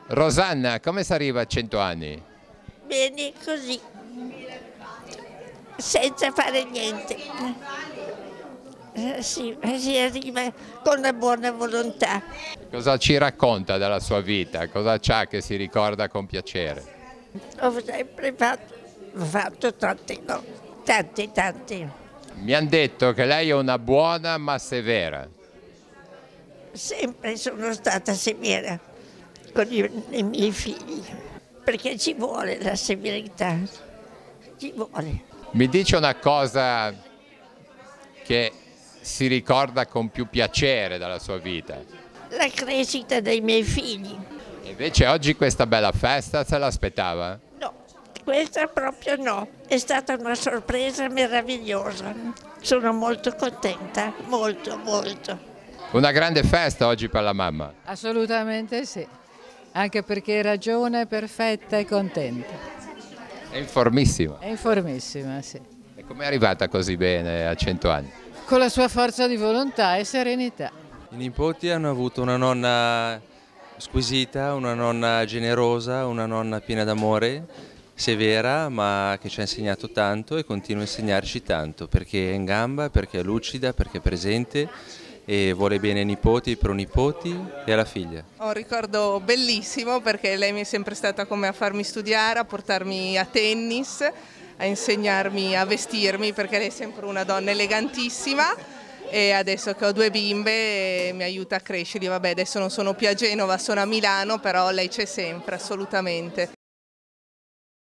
Rosanna, come si arriva a 100 anni? Bene così, senza fare niente. Si arriva con la buona volontà. Cosa ci racconta della sua vita? Cosa c'ha che si ricorda con piacere? Ho sempre fatto tante cose, tante. Mi hanno detto che lei è una buona ma severa. Sempre sono stata severa con i miei figli, perché ci vuole la severità, ci vuole. Mi dice una cosa che si ricorda con più piacere dalla sua vita. La crescita dei miei figli. E invece oggi questa bella festa se l'aspettava? No, questa proprio no, è stata una sorpresa meravigliosa. Sono molto contenta, molto, molto. Una grande festa oggi per la mamma. Assolutamente sì, anche perché era giovane, perfetta e contenta. È informissima. È informissima, sì. E come è arrivata così bene a 100 anni? Con la sua forza di volontà e serenità. I nipoti hanno avuto una nonna squisita, una nonna generosa, una nonna piena d'amore, severa, ma che ci ha insegnato tanto e continua a insegnarci tanto, perché è in gamba, perché è lucida, perché è presente e vuole bene ai nipoti, ai pronipoti e alla figlia. Ho un ricordo bellissimo perché lei mi è sempre stata come a farmi studiare, a portarmi a tennis, a insegnarmi a vestirmi, perché lei è sempre una donna elegantissima e adesso che ho 2 bimbe mi aiuta a crescerli. Vabbè, adesso non sono più a Genova, sono a Milano, però lei c'è sempre, assolutamente.